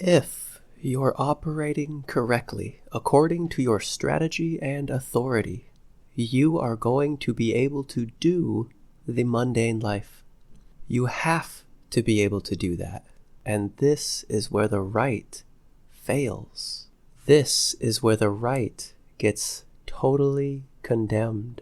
If you're operating correctly according to your strategy and authority, you are going to be able to do the mundane life. You have to be able to do that. And this is where the right fails. This is where the right gets totally condemned.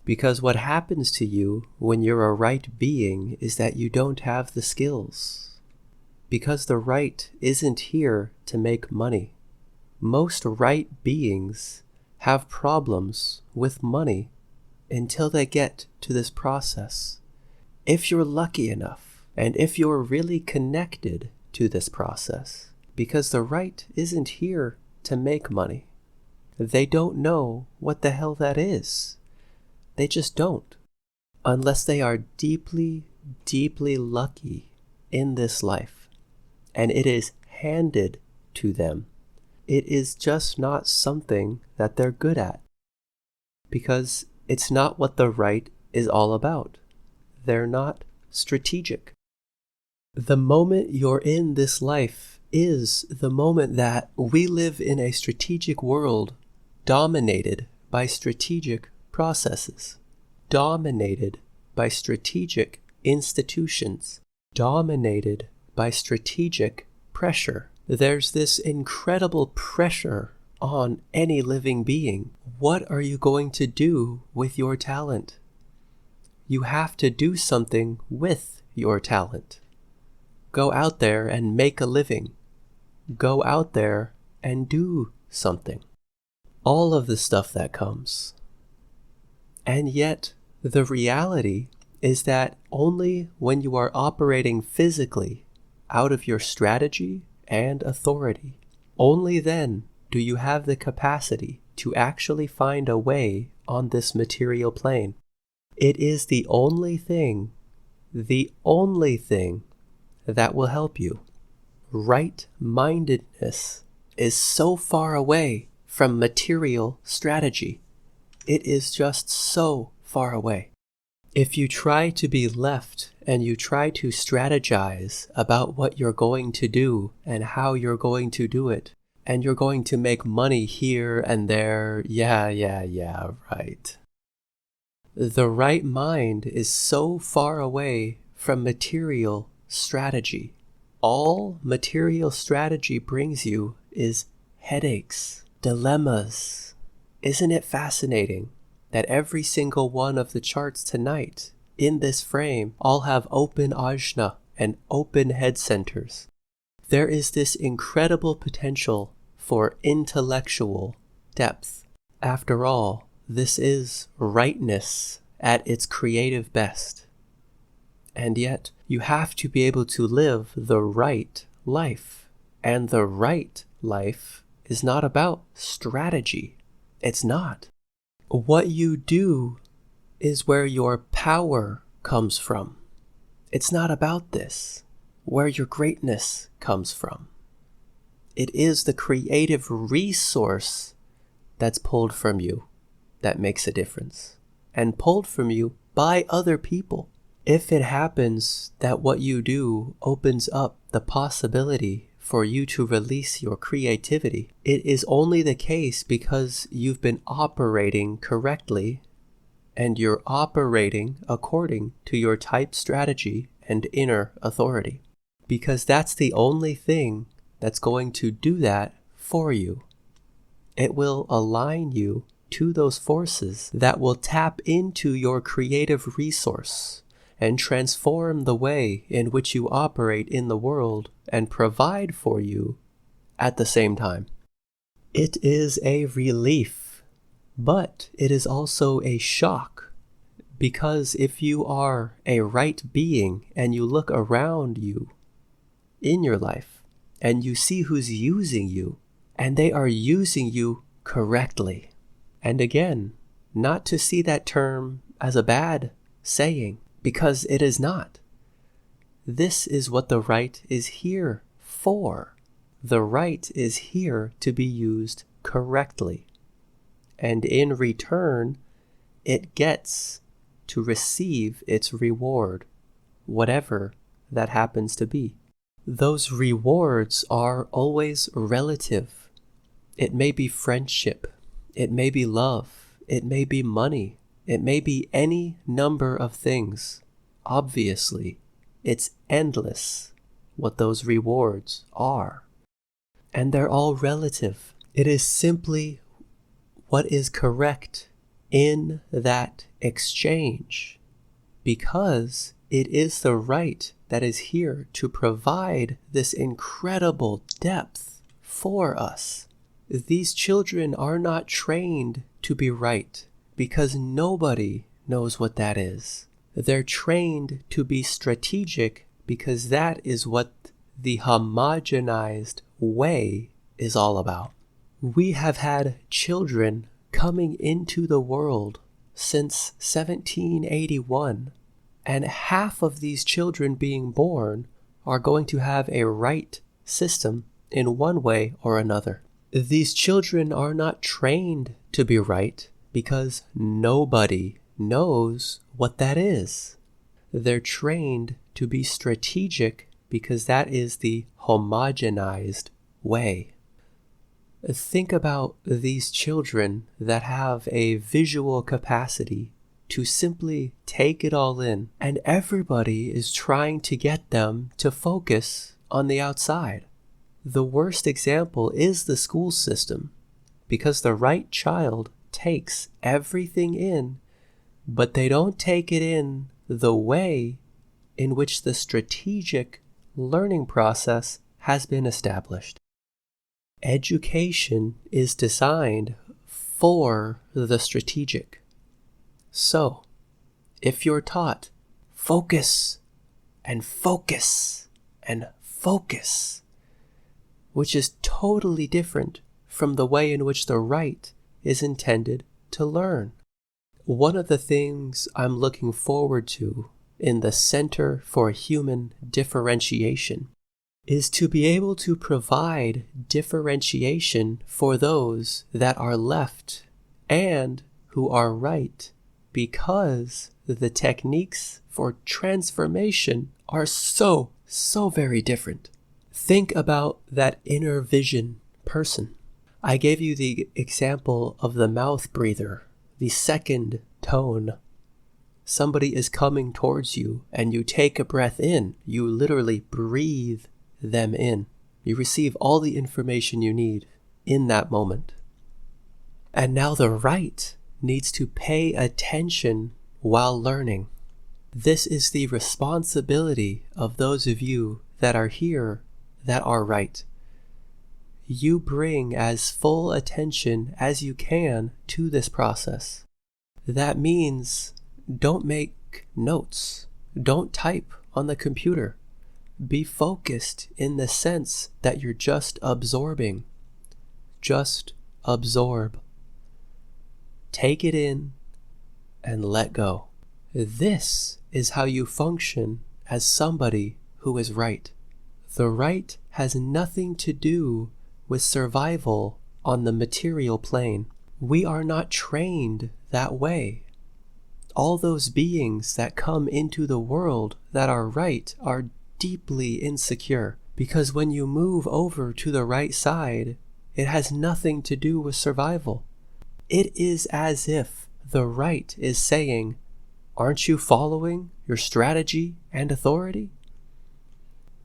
Because what happens to you when you're a right being is that you don't have the skills. Because the right isn't here to make money. Most right beings have problems with money until they get to this process. If you're lucky enough, and if you're really connected to this process, because the right isn't here to make money. They don't know what the hell that is. They just don't. Unless they are deeply, deeply lucky in this life, and it is handed to them. It is just not something that they're good at, because it's not what the right is all about. They're not strategic. The moment you're in this life is the moment that we live in a strategic world dominated by strategic processes, dominated by strategic institutions, dominated by strategic pressure. There's this incredible pressure on any living being. What are you going to do with your talent? You have to do something with your talent. Go out there and make a living. Go out there and do something. All of the stuff that comes. And yet, the reality is that only when you are operating physically out of your strategy and authority, only then do you have the capacity to actually find a way on this material plane. It is the only thing that will help you. Right-mindedness is so far away from material strategy. It is just so far away. If you try to be left and you try to strategize about what you're going to do and how you're going to do it, and you're going to make money here and there, yeah, right. The right mind is so far away from material strategy. All material strategy brings you is headaches, dilemmas. Isn't it fascinating that every single one of the charts tonight in this frame all have open ajna and open head centers? There is this incredible potential for intellectual depth. After all, this is rightness at its creative best. And yet, you have to be able to live the right life. And the right life is not about strategy. It's not. What you do is where your power comes from. It's not about this, where your greatness comes from. It is the creative resource that's pulled from you that makes a difference, and pulled from you by other people. If it happens that what you do opens up the possibility for you to release your creativity, it is only the case because you've been operating correctly and you're operating according to your type strategy and inner authority. Because that's the only thing that's going to do that for you. It will align you to those forces that will tap into your creative resource and transform the way in which you operate in the world and provide for you at the same time. It is a relief, but it is also a shock, because if you are a right being and you look around you in your life and you see who's using you, and they are using you correctly. And again, not to see that term as a bad saying, because it is not. This is what the right is here for. The right is here to be used correctly. And in return, it gets to receive its reward, whatever that happens to be. those rewards are always relative. It may be friendship, it may be love, it may be money, it may be any number of things. Obviously, it's endless what those rewards are. And they're all relative. It is simply what is correct in that exchange, because it is the right that is here to provide this incredible depth for us. These children are not trained to be right, because nobody knows what that is. They're trained to be strategic, because that is what the homogenized way is all about. We have had children coming into the world since 1781, and half of these children being born are going to have a right system in one way or another. These children are not trained to be right because nobody knows what that is. They're trained to be strategic because that is the homogenized way. Think about these children that have a visual capacity to simply take it all in, and everybody is trying to get them to focus on the outside. The worst example is the school system, because the right child takes everything in, but they don't take it in the way in which the strategic learning process has been established. Education is designed for the strategic. So, if you're taught focus and focus and focus, which is totally different from the way in which the right is intended to learn. One of the things I'm looking forward to in the Center for Human Differentiation is to be able to provide differentiation for those that are left and who are right, because the techniques for transformation are so very different. Think about that inner vision person. I gave you the example of the mouth breather, the second tone. Somebody is coming towards you and you take a breath in. You literally breathe them in. You receive all the information you need in that moment. And now the right needs to pay attention while learning. This is the responsibility of those of you that are here that are right. You bring as full attention as you can to this process. That means don't make notes. Don't type on the computer. Be focused in the sense that you're just absorbing. Just absorb. Take it in and let go. This is how you function as somebody who is right. The right has nothing to do with survival on the material plane. We are not trained that way. All those beings that come into the world that are right are deeply insecure, because when you move over to the right side, it has nothing to do with survival. It is as if the right is saying, aren't you following your strategy and authority?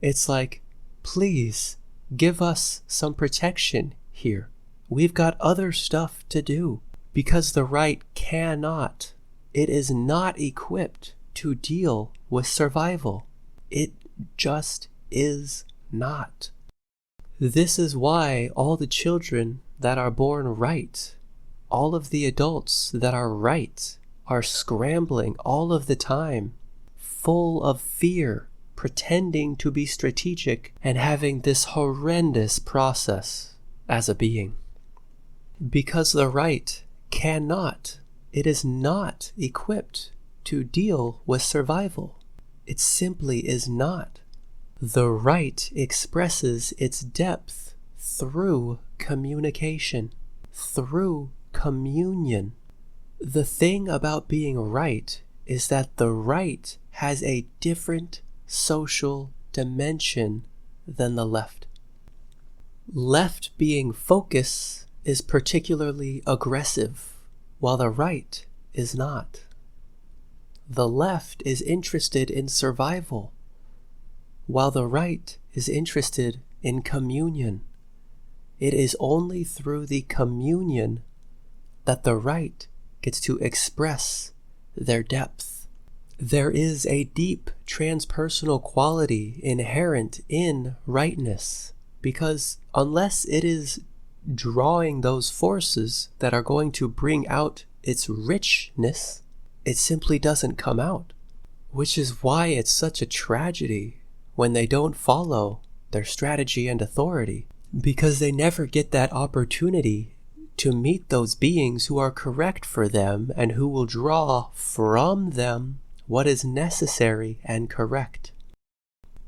It's like, please give us some protection here. We've got other stuff to do, because the right cannot. It is not equipped to deal with survival. It just is not. This is why all the children that are born right, all of the adults that are right, are scrambling all of the time, full of fear, pretending to be strategic and having this horrendous process as a being. Because the right cannot. It is not equipped to deal with survival. It simply is not. The right expresses its depth through communication, through communion. The thing about being right is that the right has a different social dimension than the left. Left being focus is particularly aggressive, while the right is not. The left is interested in survival, while the right is interested in communion. It is only through the communion that the right gets to express their depth. There is a deep transpersonal quality inherent in rightness, because unless it is drawing those forces that are going to bring out its richness, it simply doesn't come out. Which is why it's such a tragedy when they don't follow their strategy and authority, because they never get that opportunity to meet those beings who are correct for them and who will draw from them what is necessary and correct.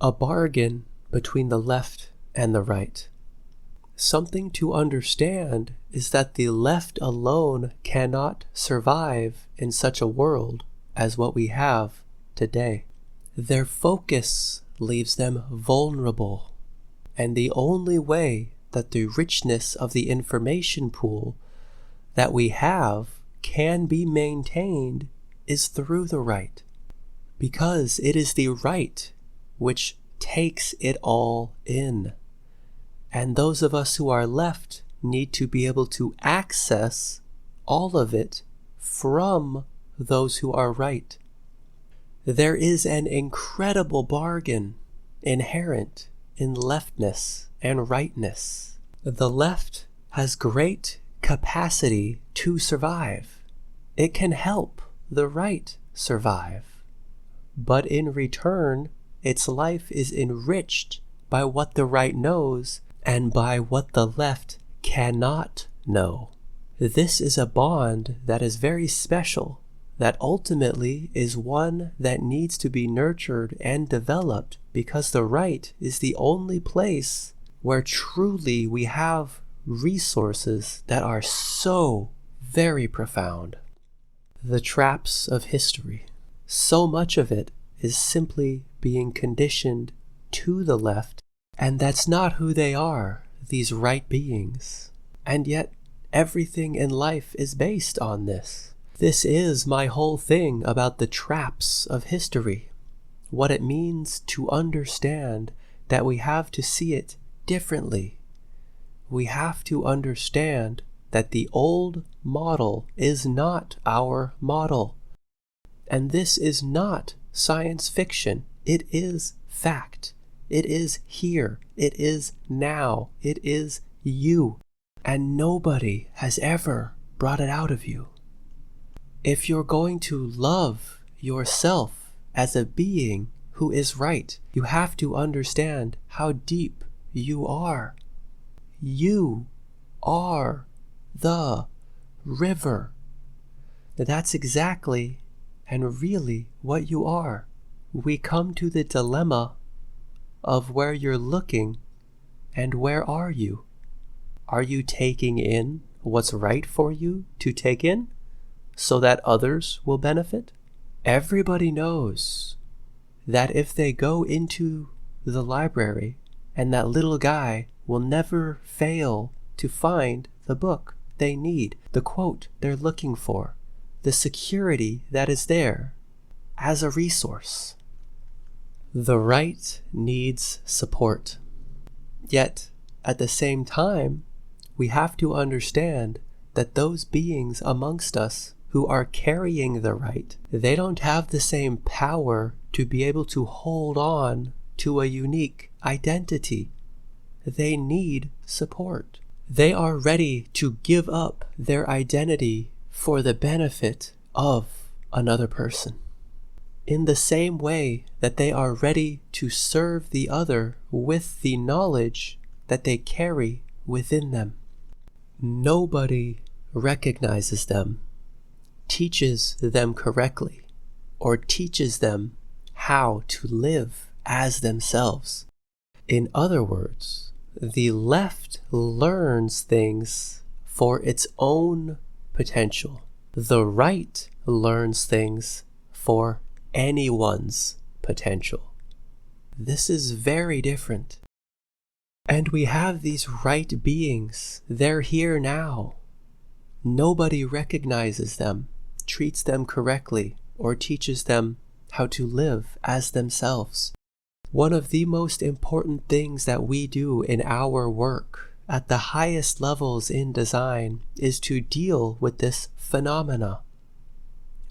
A bargain between the left and the right. Something to understand is that the left alone cannot survive in such a world as what we have today. Their focus leaves them vulnerable, and the only way that the richness of the information pool that we have can be maintained is through the right, because it is the right which takes it all in. And those of us who are left need to be able to access all of it from those who are right. There is an incredible bargain inherent in leftness and rightness. The left has great capacity to survive. It can help the right survive. But in return, its life is enriched by what the right knows and by what the left cannot know. This is a bond that is very special, that ultimately is one that needs to be nurtured and developed, because the right is the only place where truly we have resources that are so very profound. The traps of history. So much of it is simply being conditioned to the left, and that's not who they are, these right beings. And yet, everything in life is based on this. This is my whole thing about the traps of history. What it means to understand that we have to see it differently. We have to understand that the old model is not our model. And this is not science fiction. It is fact. It is here. It is now. It is you. And nobody has ever brought it out of you. If you're going to love yourself as a being who is right, you have to understand how deep you are. You are the river. That's exactly and really what you are. We come to the dilemma of where you're looking and where are you? Are you taking in what's right for you to take in so that others will benefit? Everybody knows that if they go into the library and that little guy will never fail to find the book they need, the quote they're looking for, the security that is there as a resource. The right needs support. Yet, at the same time, we have to understand that those beings amongst us who are carrying the right, they don't have the same power to be able to hold on to a unique identity. They need support. They are ready to give up their identity for the benefit of another person. In the same way that they are ready to serve the other with the knowledge that they carry within them. Nobody recognizes them, teaches them correctly, or teaches them how to live as themselves. In other words, the left learns things for its own potential. The right learns things for anyone's potential. This is very different. And we have these right beings. They're here now. Nobody recognizes them, treats them correctly, or teaches them how to live as themselves. One of the most important things that we do in our work at the highest levels in design is to deal with this phenomena,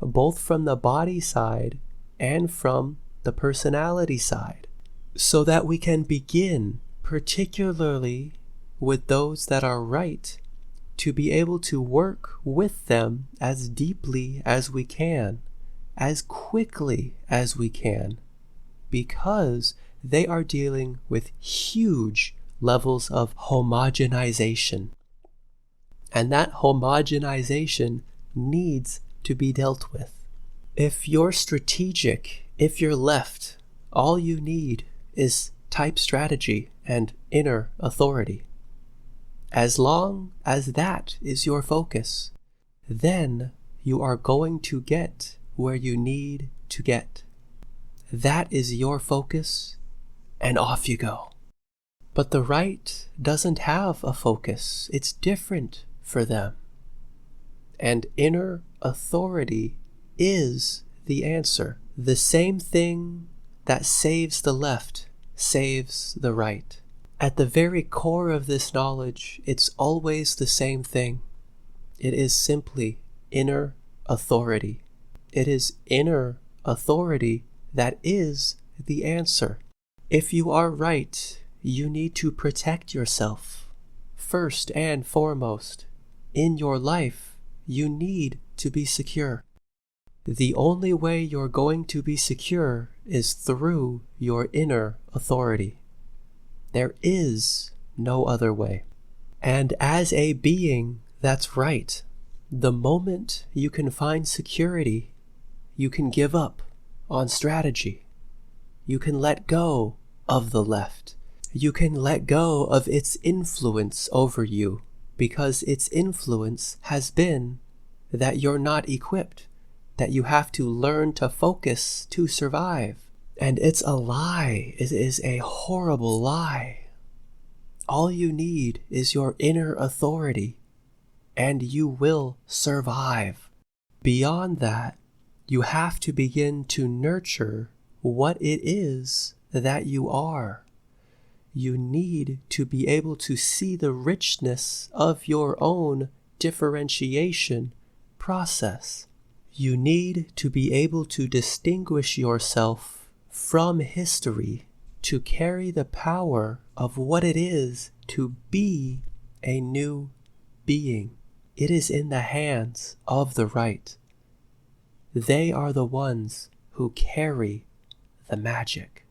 both from the body side and from the personality side, so that we can begin, particularly with those that are right, to be able to work with them as deeply as we can, as quickly as we can, because they are dealing with huge levels of homogenization. And that homogenization needs to be dealt with. If you're strategic, if you're left, all you need is type strategy and inner authority. As long as that is your focus, then you are going to get where you need to get. That is your focus, and off you go. But the right doesn't have a focus. It's different for them. And inner authority is the answer. The same thing that saves the left saves the right. At the very core of this knowledge, it's always the same thing. It is simply inner authority. It is inner authority that is the answer. If you are right, you need to protect yourself. First and foremost, in your life, you need to be secure. The only way you're going to be secure is through your inner authority. There is no other way. And as a being that's right, the moment you can find security, you can give up on strategy. You can let go of the left. You can let go of its influence over you, because its influence has been that you're not equipped, that you have to learn to focus to survive. And it's a lie. It is a horrible lie. All you need is your inner authority, and you will survive. Beyond that, you have to begin to nurture what it is that you are. You need to be able to see the richness of your own differentiation process. You need to be able to distinguish yourself from history, to carry the power of what it is to be a new being. It is in the hands of the right. They are the ones who carry the magic.